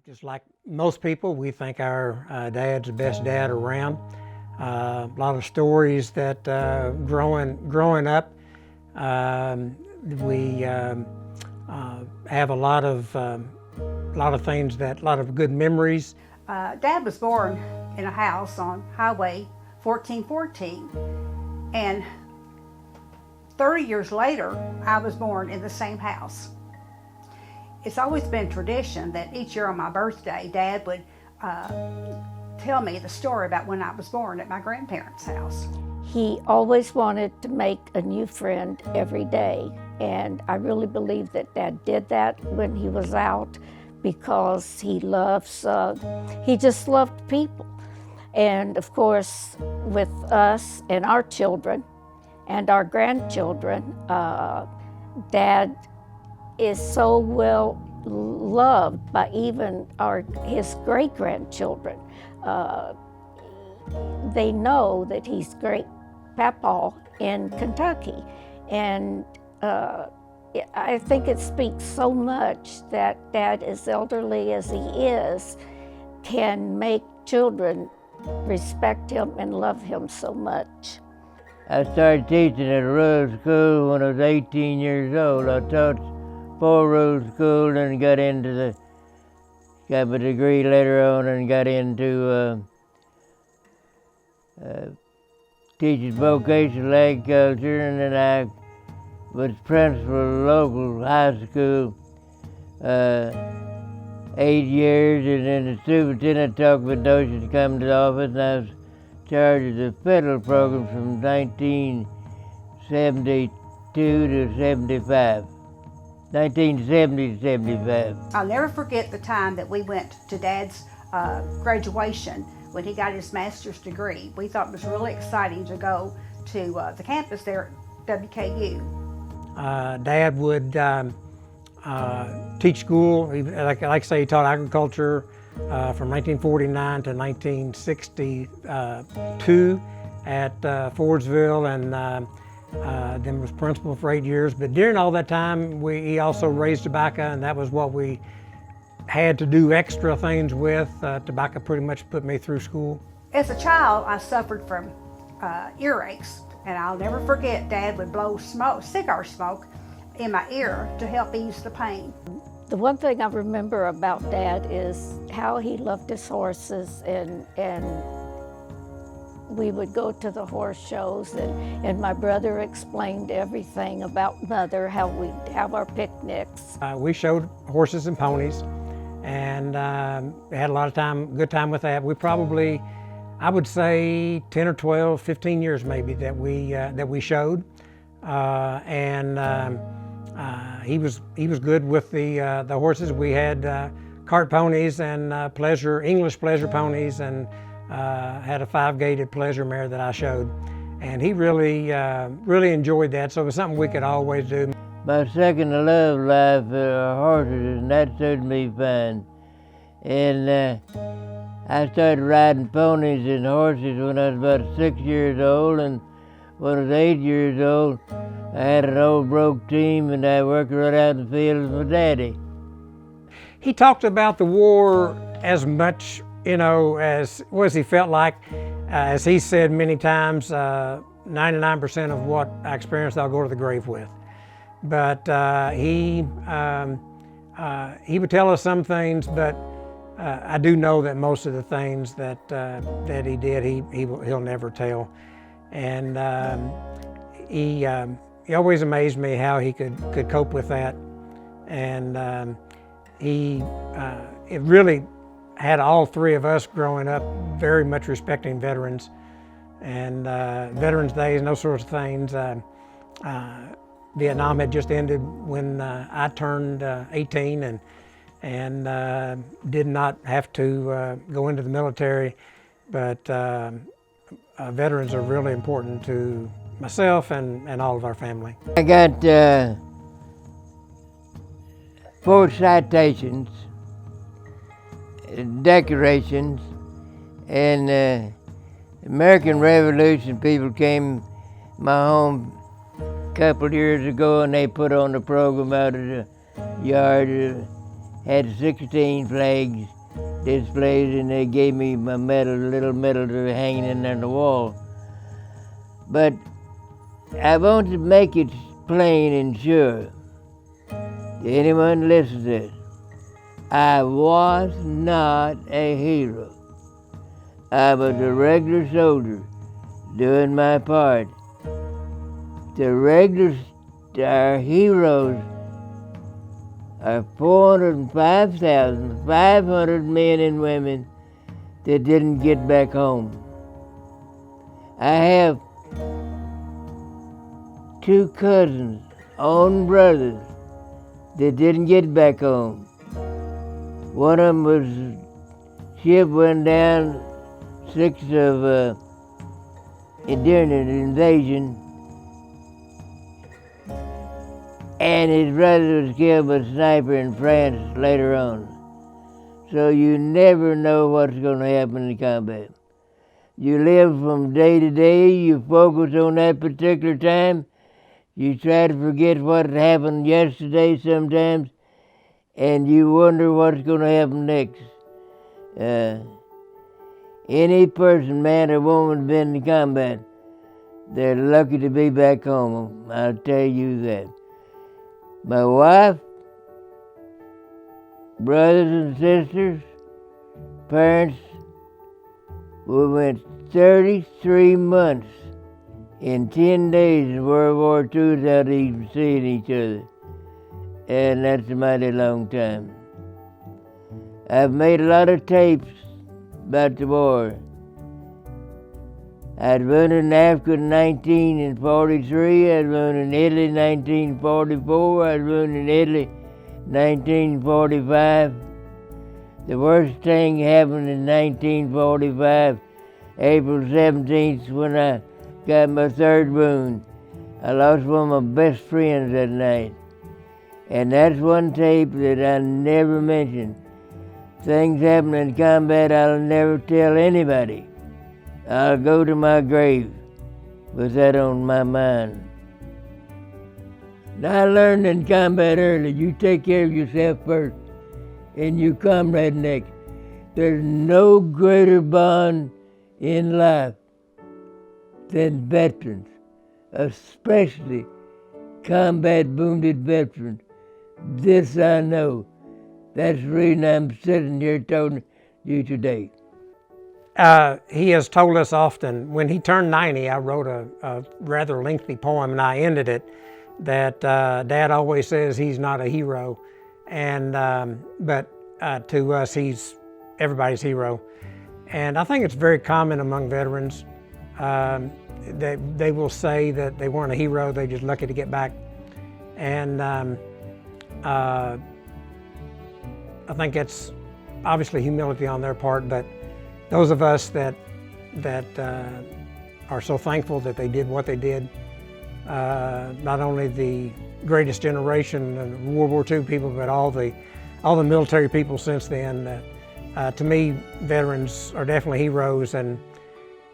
Just like most people, we think our dad's the best dad around. A lot of stories that growing up, we have a lot of things a lot of good memories. Dad was born in a house on Highway 1414, and 30 years later, I was born in the same house. It's always been tradition that each year on my birthday, Dad would tell me the story about when I was born at my grandparents' house. He always wanted to make a new friend every day, and I really believe that Dad did that when he was out because he just loved people. And of course, with us and our children and our grandchildren, Dad is so well loved by even his great-grandchildren. They know that he's great Papa in Kentucky. And I think it speaks so much that Dad, as elderly as he is, can make children respect him and love him so much. I started teaching at a rural school when I was 18 years old. I taught 4 rural schools and got my degree later on and got into teaching vocational agriculture, and then I was principal of a local high school 8 years, and then the superintendent talked with notion to come to the office, and I was in charge of the federal program from 1972 to 75. 1970 to 75. I'll never forget the time that we went to Dad's graduation when he got his master's degree. We thought it was really exciting to go to the campus there at WKU. Dad would teach school. Like I say, he taught agriculture from 1949 to 1962 at Fordsville, and then was principal for 8 years. But during all that time, he also raised tobacco, and that was what we had to do extra things with. Tobacco pretty much put me through school. As a child, I suffered from earaches, and I'll never forget Dad would blow cigar smoke in my ear to help ease the pain. The one thing I remember about Dad is how he loved his horses, and we would go to the horse shows, and my brother explained everything about Mother, how we'd have our picnics. We showed horses and ponies, and had a lot of good time with that. We probably, I would say 10 or 12, 15 years maybe that we showed. He was good with the horses. We had cart ponies and English pleasure ponies, and had a 5-gated pleasure mare that I showed. And he really enjoyed that, so it was something we could always do. My second love life are horses, and that suited me fine. And I started riding ponies and horses when I was about 6 years old, and when I was 8 years old, I had an old broke team, and I worked right out in the field with my daddy. He talked about the war as much, as he felt like. As he said many times, 99% of what I experienced, I'll go to the grave with. But he would tell us some things, but I do know that most of the things that he did, he'll never tell. And he always amazed me how he could cope with that. And it really had all 3 of us growing up very much respecting veterans, and Veterans Days and those sorts of things. Vietnam had just ended when I turned 18, and did not have to go into the military, but veterans are really important to myself and all of our family. I got 4 citations, decorations, and American Revolution people came to my home a couple of years ago, and they put on the program out of the yard had 16 flags displayed, and they gave me my medal, little medal to hanging in on the wall. But I want to make it plain and sure to anyone listens to it. I was not a hero. I was a regular soldier doing my part. The regulars, our heroes, are 405,500 men and women that didn't get back home. I have 2 cousins, own brothers, that didn't get back home. One of them was, ship went down, 6 of, during an invasion, and his brother was killed by a sniper in France later on. So you never know what's going to happen in combat. You live from day to day, you focus on that particular time, you try to forget what happened yesterday sometimes, and you wonder what's going to happen next. Any person, man or woman, been in combat, they're lucky to be back home, I'll tell you that. My wife, brothers and sisters, parents, we went 33 months in 10 days in World War II without even seeing each other. And that's a mighty long time. I've made a lot of tapes about the war. I'd run in Africa in 1943, I'd run in Italy in 1944, I'd run in Italy 1945. The worst thing happened in 1945, April 17th, when I got my 3rd wound. I lost one of my best friends that night. And that's one tape that I never mentioned. Things happen in combat I'll never tell anybody. I'll go to my grave with that on my mind. Now, I learned in combat early, you take care of yourself first and your comrade next. There's no greater bond in life than veterans, especially combat wounded veterans. This I know. That's the reason I'm sitting here telling you today. He has told us often, when he turned 90, I wrote a rather lengthy poem, and I ended it, that Dad always says he's not a hero, and but to us, he's everybody's hero. And I think it's very common among veterans. They will say that they weren't a hero, they're just lucky to get back. And I think that's obviously humility on their part, but those of us that are so thankful that they did what they did, not only the greatest generation of World War II people, but all the military people since then. To me, veterans are definitely heroes, and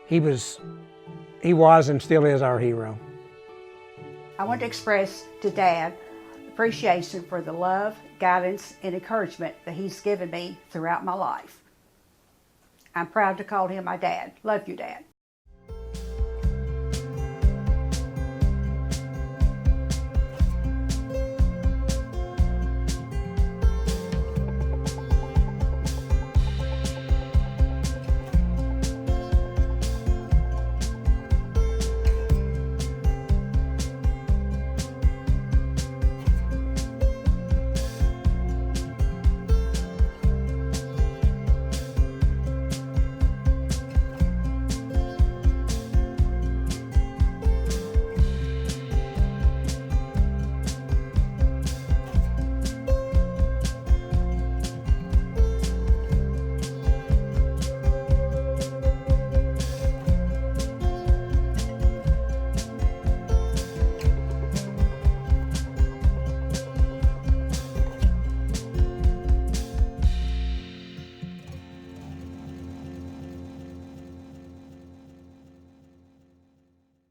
he was and still is our hero. I want to express to Dad appreciation for the love, guidance, and encouragement that he's given me throughout my life. I'm proud to call him my dad. Love you, Dad.